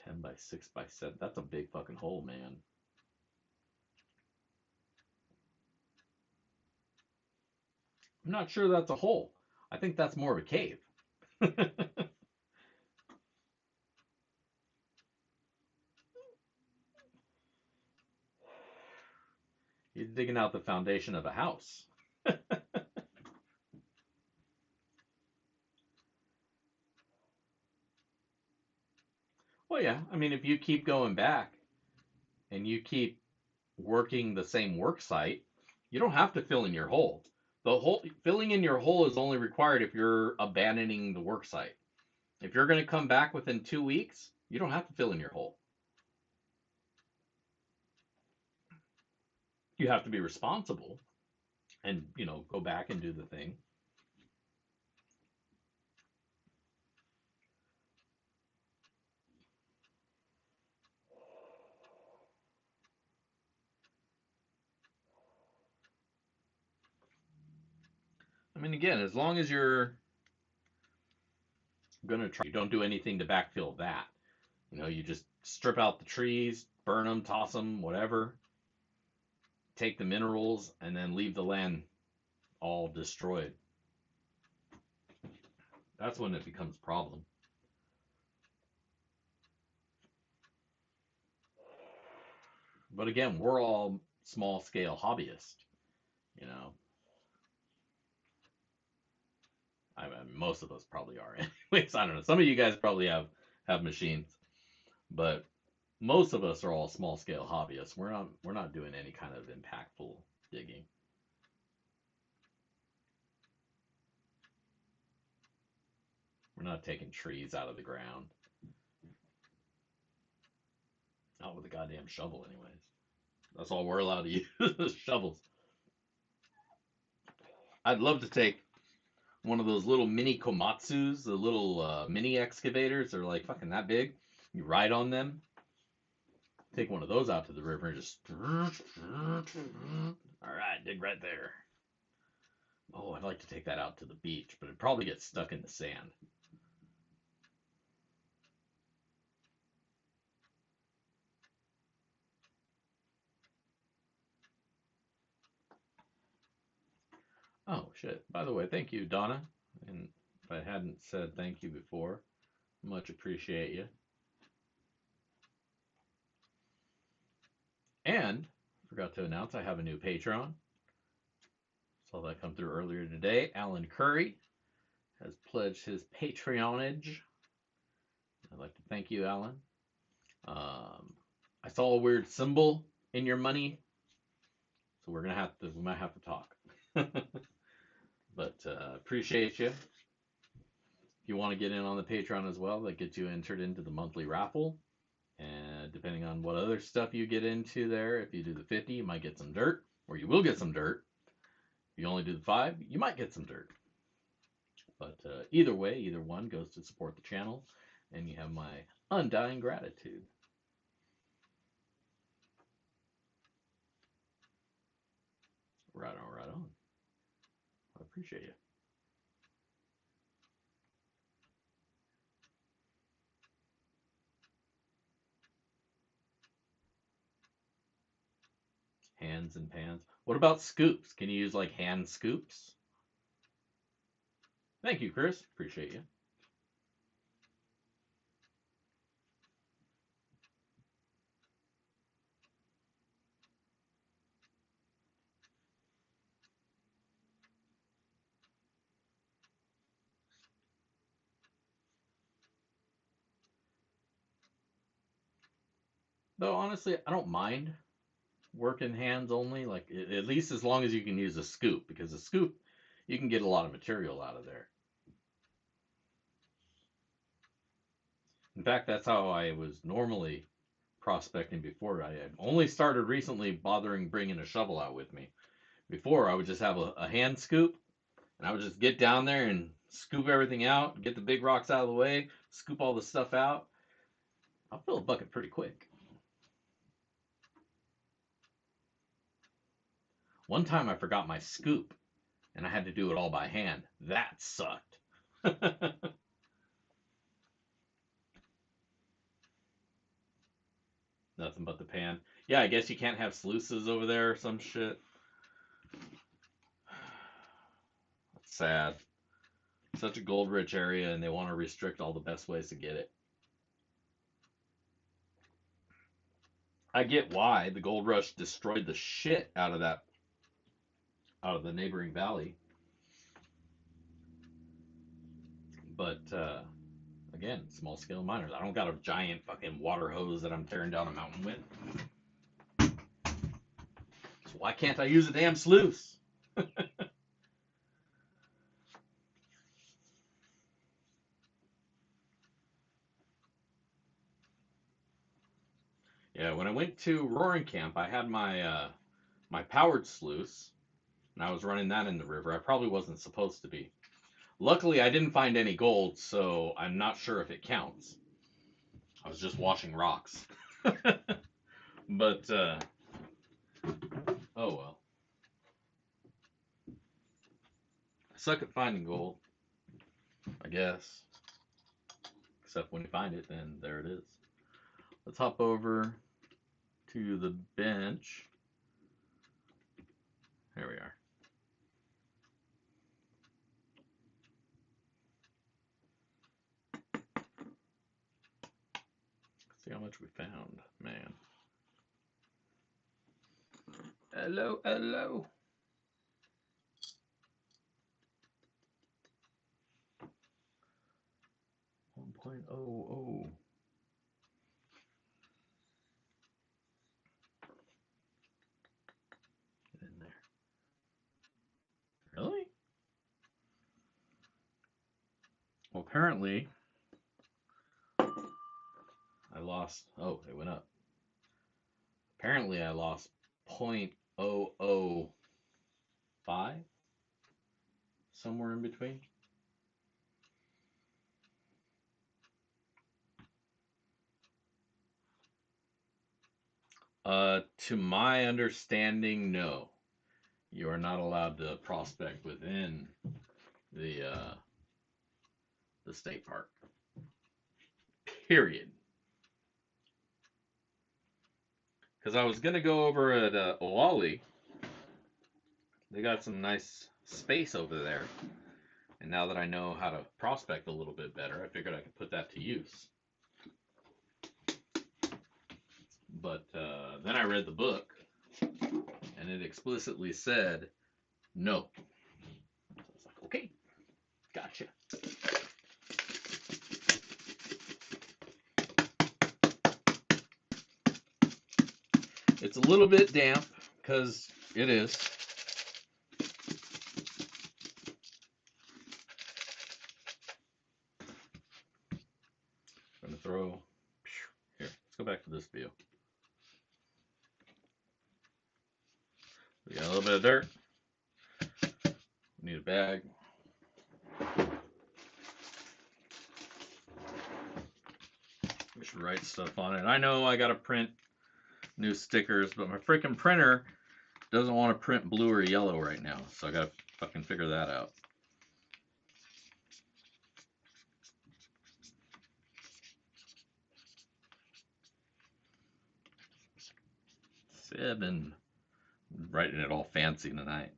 10 by 6 by 7. That's a big fucking hole, man. I'm not sure that's a hole. I think that's more of a cave. You're digging out the foundation of a house. Well, yeah. I mean, if you keep going back and you keep working the same work site, you don't have to fill in your hole. The hole filling in your hole is only required if you're abandoning the work site. If you're going to come back within 2 weeks, you don't have to fill in your hole. You have to be responsible and, go back and do the thing. I mean, again, as long as you're going to try, you don't do anything to backfill that. You just strip out the trees, burn them, toss them, whatever, take the minerals, and then leave the land all destroyed. That's when it becomes a problem. But again, we're all small scale hobbyists, you know. I mean, most of us probably are. Anyways, I don't know. Some of you guys probably have machines, but most of us are all small scale hobbyists. We're not doing any kind of impactful digging. We're not taking trees out of the ground. Not with a goddamn shovel, anyways. That's all we're allowed to use is shovels. I'd love to take one of those little mini komatsus, the little mini excavators. They're like fucking that big. You ride on them. Take one of those out to the river and just. All right, dig right there. Oh, I'd like to take that out to the beach, but it'd probably get stuck in the sand. Oh shit! By the way, thank you, Donna. And if I hadn't said thank you before, much appreciate you. And forgot to announce I have a new Patreon. Saw that come through earlier today. Alan Curry has pledged his Patreonage. I'd like to thank you, Alan. I saw a weird symbol in your money, so we might have to talk. But appreciate you. If you want to get in on the Patreon as well, that gets you entered into the monthly raffle. And depending on what other stuff you get into there, if you do the 50, you might get some dirt, or you will get some dirt. If you only do the 5, you might get some dirt. But either way, either one goes to support the channel, and you have my undying gratitude. Right on, right on. I appreciate you. Hands and pans. What about scoops? Can you use like hand scoops? Thank you, Chris. Appreciate you. Though honestly, I don't mind working hands only. Like at least as long as you can use a scoop, because a scoop you can get a lot of material out of there. In fact, that's how I was normally prospecting before. I had only started recently bothering bringing a shovel out with me. Before, I would just have a hand scoop, and I would just get down there and scoop everything out, get the big rocks out of the way, scoop all the stuff out. I'll fill a bucket pretty quick. One time I forgot my scoop, and I had to do it all by hand. That sucked. Nothing but the pan. Yeah, I guess you can't have sluices over there or some shit. That's sad. Such a gold rich area, and they want to restrict all the best ways to get it. I get why the gold rush destroyed the shit out of the neighboring valley, but again, small scale miners. I don't got a giant fucking water hose that I'm tearing down a mountain with. So why can't I use a damn sluice? Yeah, when I went to Roaring Camp, I had my powered sluice, and I was running that in the river. I probably wasn't supposed to be. Luckily, I didn't find any gold, so I'm not sure if it counts. I was just washing rocks. But oh well. I suck at finding gold, I guess. Except when you find it, then there it is. Let's hop over to the bench. There we are. See how much we found, man. Hello, hello. 1.00. Get in there. Really? Well, apparently I lost. Oh, it went up. Apparently I lost 0.005, somewhere in between. To my understanding, no. You are not allowed to prospect within the state park. Period. Because I was gonna go over at Oali. They got some nice space over there, and now that I know how to prospect a little bit better, I figured I could put that to use. But then I read the book, and it explicitly said no. So I was like, okay, gotcha. It's a little bit damp, because it is. I'm going to throw... Here, let's go back to this view. We got a little bit of dirt. We need a bag. We should write stuff on it. I know I got to print new stickers, but my freaking printer doesn't want to print blue or yellow right now, so I got to fucking figure that out. Seven. I'm writing it all fancy tonight.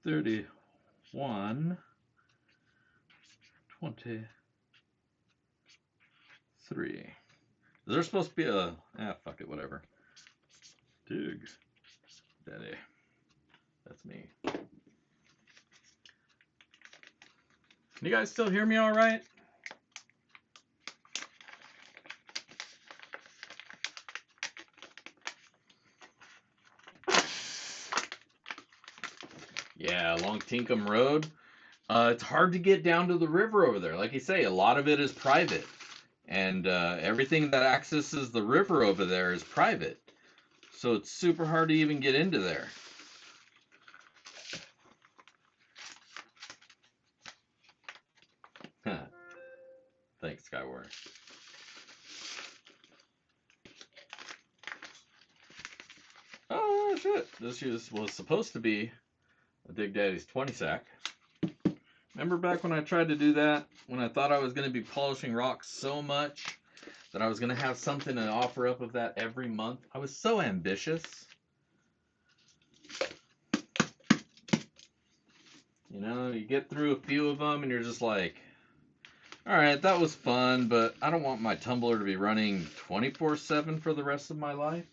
31. 23. Is there supposed to be a... fuck it, whatever. Dig. Daddy. That's me. Can you guys still hear me all right? Yeah, along Tinkham Road. It's hard to get down to the river over there. Like you say, a lot of it is private, and everything that accesses the river over there is private. So it's super hard to even get into there. Thanks, Skywarner. Oh shit! This was supposed to be a Dig Daddy's 20 sack. Remember back when I tried to do that? When I thought I was going to be polishing rocks so much that I was going to have something to offer up of that every month? I was so ambitious. You know, you get through a few of them and you're just like, all right, that was fun, but I don't want my tumbler to be running 24/7 for the rest of my life.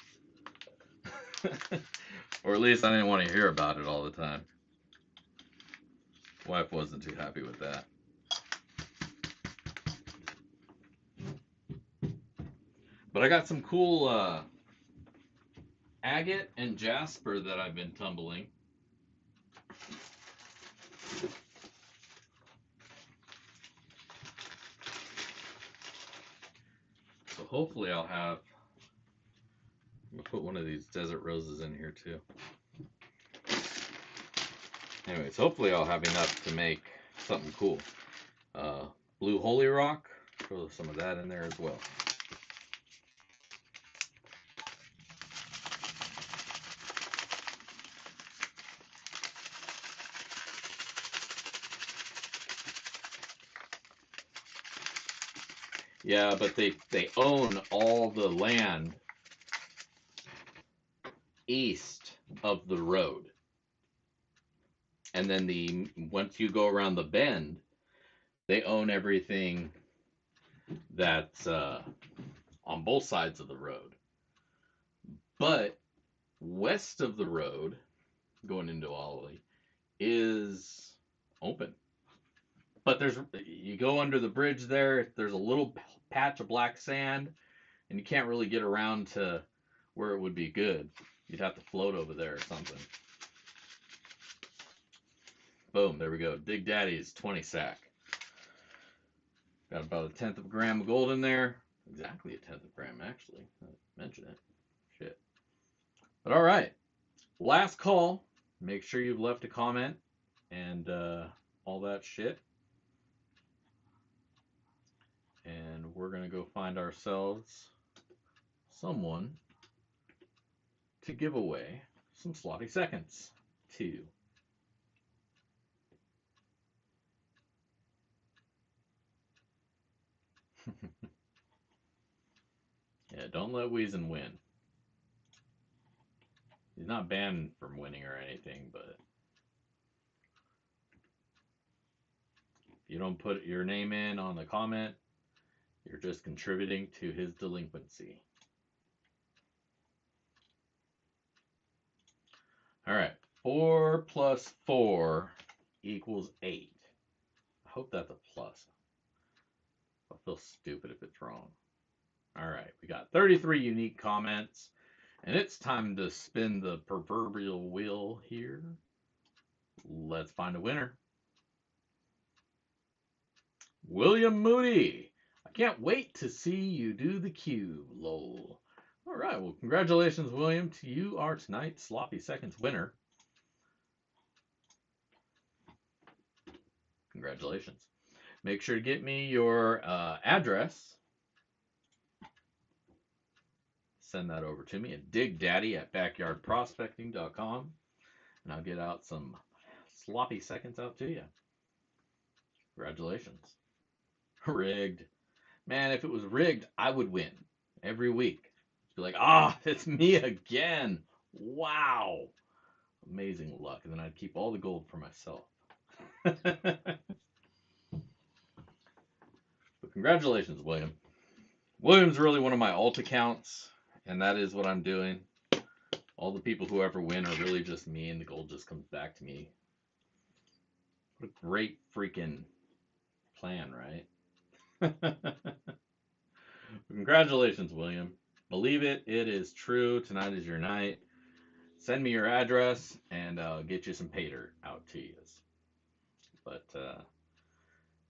Or at least I didn't want to hear about it all the time. Wife wasn't too happy with that. But I got some cool agate and jasper that I've been tumbling. So hopefully I'll have, I'm going to put one of these desert roses in here too. Anyways, hopefully I'll have enough to make something cool. Blue holy rock, throw some of that in there as well. Yeah, but they own all the land east of the road. And then once you go around the bend, they own everything that's on both sides of the road. But west of the road, going into Ollie, is open. But you go under the bridge there's a little patch of black sand, and you can't really get around to where it would be good. You'd have to float over there or something. Boom, there we go. Dig Daddy's 20 sack. Got about 1/10 of a gram of gold in there. Exactly 1/10 of a gram, actually. I mentioned it. Shit. But all right. Last call. Make sure you've left a comment and all that shit. And we're going to go find ourselves someone to give away some Sloppy Seconds to. Yeah, don't let Weezin win. He's not banned from winning or anything, but if you don't put your name in on the comment, you're just contributing to his delinquency. All right, 4 plus 4 equals 8. I hope that's a plus. I'll feel stupid if it's wrong. All right, we got 33 unique comments, and it's time to spin the proverbial wheel here. Let's find a winner. William Moody. I can't wait to see you do the cube, lol. All right, well, congratulations, William. You are tonight's Sloppy Seconds winner. Congratulations. Make sure to get me your address. Send that over to me at digdaddy@backyardprospecting.com, and I'll get out some Sloppy Seconds out to you. Congratulations. Rigged. Man, if it was rigged, I would win every week. Be like, it's me again. Wow. Amazing luck. And then I'd keep all the gold for myself. But congratulations, William. William's really one of my alt accounts, and that is what I'm doing. All the people who ever win are really just me, and the gold just comes back to me. What a great freaking plan, right? Congratulations, William. Believe it, it is true. Tonight is your night. send me your address and I'll get you some pay dirt out to you. But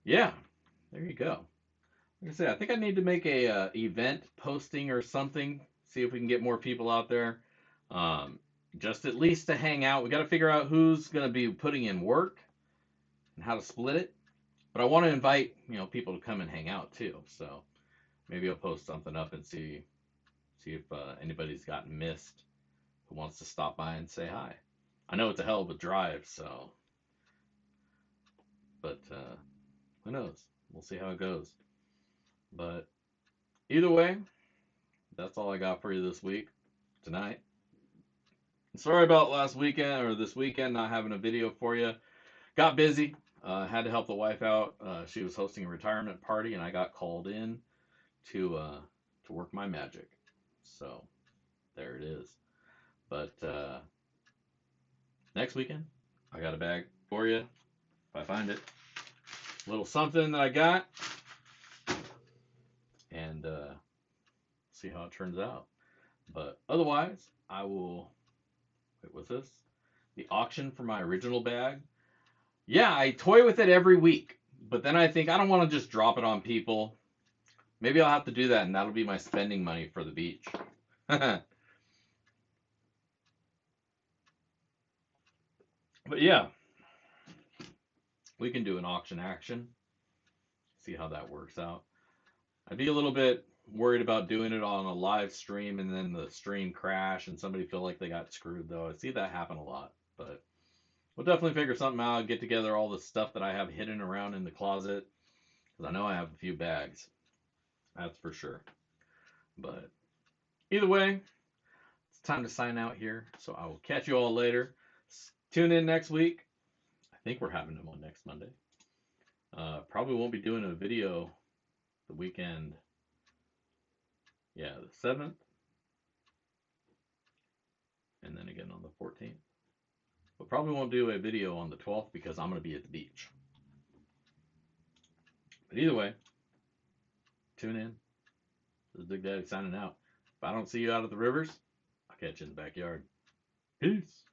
yeah, there you go. Like I said, I think I need to make a event posting or something. See if we can get more people out there. Um, just at least to hang out. We got to figure out who's going to be putting in work and how to split it. But I want to invite people to come and hang out too. So maybe I'll post something up and see if anybody's gotten missed who wants to stop by and say hi. I know it's a hell of a drive, so but who knows? We'll see how it goes. But either way, that's all I got for you this week, tonight. Sorry about last weekend or this weekend not having a video for you. Got busy. Had to help the wife out. She was hosting a retirement party, and I got called in to work my magic. So there it is. But next weekend, I got a bag for you if I find it. A little something that I got, and see how it turns out. But otherwise, I will. Wait, what's this? The auction for my original bag. Yeah, I toy with it every week, but then I think I don't want to just drop it on people. Maybe I'll have to do that, and that'll be my spending money for the beach. But yeah, we can do an auction action. See how that works out. I'd be a little bit worried about doing it on a live stream and then the stream crash and somebody feel like they got screwed, though. I see that happen a lot, but we'll definitely figure something out. Get together all the stuff that I have hidden around in the closet, because I know I have a few bags. That's for sure. But either way, it's time to sign out here. So I will catch you all later. Tune in next week. I think we're having them on next Monday. Probably won't be doing a video the weekend. Yeah, the 7th. And then again on the 14th. But probably won't do a video on the 12th because I'm going to be at the beach. But either way, tune in. This is Big Daddy signing out. If I don't see you out at the rivers, I'll catch you in the backyard. Peace.